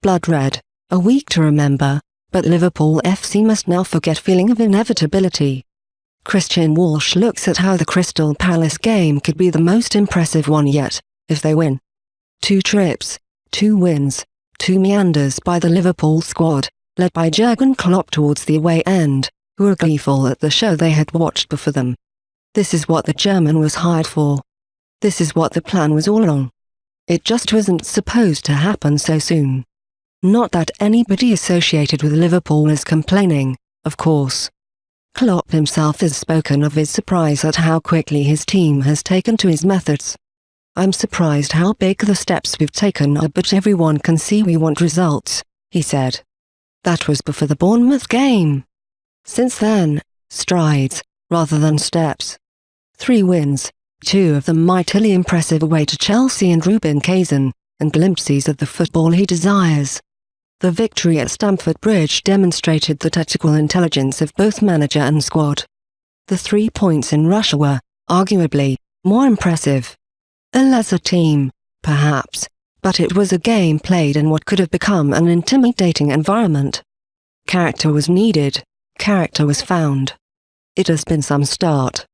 blood red, a week to remember, but Liverpool FC must now forget feeling of inevitability. Kristian Walsh looks at how the Crystal Palace game could be the most impressive one yet, if they win. 2 trips, 2 wins, 2 meanders by the Liverpool squad, led by Jurgen Klopp towards the away end, who were gleeful at the show they had watched before them. This is what the German was hired for. This is what the plan was all along. It just wasn't supposed to happen so soon. Not that anybody associated with Liverpool is complaining, of course. Klopp himself has spoken of his surprise at how quickly his team has taken to his methods. "I'm surprised how big the steps we've taken are, but everyone can see we want results," he said. That was before the Bournemouth game. Since then, strides, rather than steps. 3 wins, 2 of them mightily impressive away to Chelsea and Rubin Kazan, and glimpses of the football he desires. The victory at Stamford Bridge demonstrated the tactical intelligence of both manager and squad. The 3 points in Russia were, arguably, more impressive. A lesser team, perhaps, but it was a game played in what could have become an intimidating environment. Character was needed, character was found. It has been some start.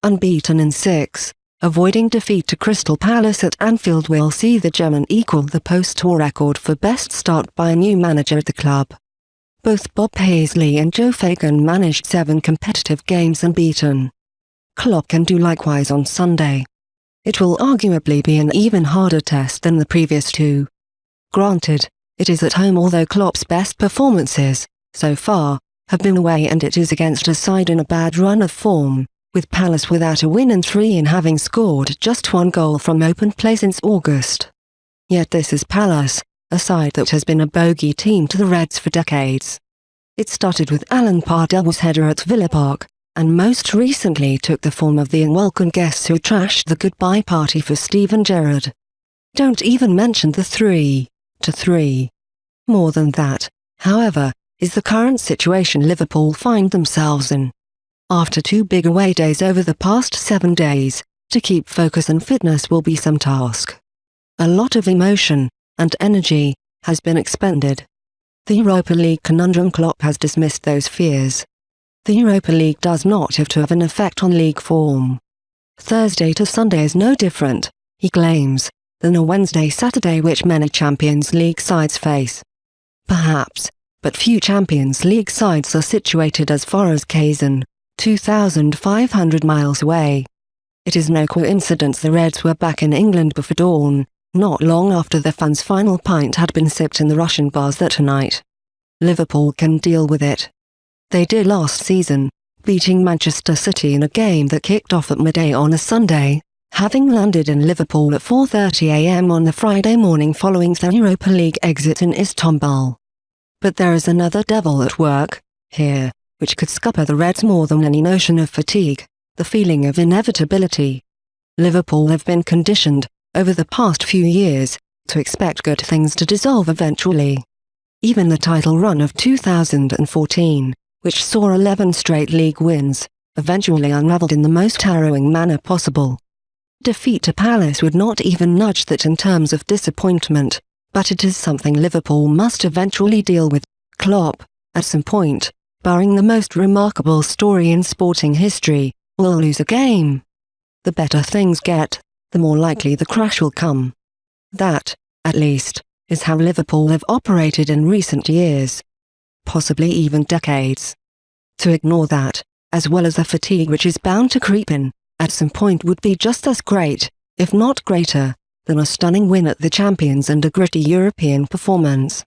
Unbeaten in 6, avoiding defeat to Crystal Palace at Anfield will see the German equal the post-tour record for best start by a new manager at the club. Both Bob Paisley and Joe Fagan managed 7 competitive games unbeaten. Klopp can do likewise on Sunday. It will arguably be an even harder test than the previous 2. Granted, it is at home, although Klopp's best performances, so far, have been away, and it is against a side in a bad run of form, with Palace without a win and 3 in having scored just 1 goal from open play since August. Yet this is Palace, a side that has been a bogey team to the Reds for decades. It started with Alan Pardel's header at Villa Park, and most recently took the form of the unwelcome guests who trashed the goodbye party for Steven Gerrard. Don't even mention the 3-3. More than that, however, is the current situation Liverpool find themselves in. After 2 big away days over the past 7 days, to keep focus and fitness will be some task. A lot of emotion and energy has been expended. The Europa League conundrum. Klopp has dismissed those fears. The Europa League does not have to have an effect on league form. Thursday to Sunday is no different, he claims, than a Wednesday-Saturday which many Champions League sides face. Perhaps, but few Champions League sides are situated as far as Kazan, 2,500 miles away. It is no coincidence the Reds were back in England before dawn, not long after the fans' final pint had been sipped in the Russian bars that night. Liverpool can deal with it. They did last season, beating Manchester City in a game that kicked off at midday on a Sunday, having landed in Liverpool at 4:30 a.m. on the Friday morning following their Europa League exit in Istanbul. But there is another devil at work, here, which could scupper the Reds more than any notion of fatigue, the feeling of inevitability. Liverpool have been conditioned, over the past few years, to expect good things to dissolve eventually. Even the title run of 2014, which saw 11 straight league wins, eventually unravelled in the most harrowing manner possible. Defeat to Palace would not even nudge that in terms of disappointment, but it is something Liverpool must eventually deal with. Klopp, at some point, barring the most remarkable story in sporting history, will lose a game. The better things get, the more likely the crash will come. That, at least, is how Liverpool have operated in recent years. Possibly even decades. To ignore that, as well as the fatigue which is bound to creep in, at some point would be just as great, if not greater, than a stunning win at the Champions and a gritty European performance.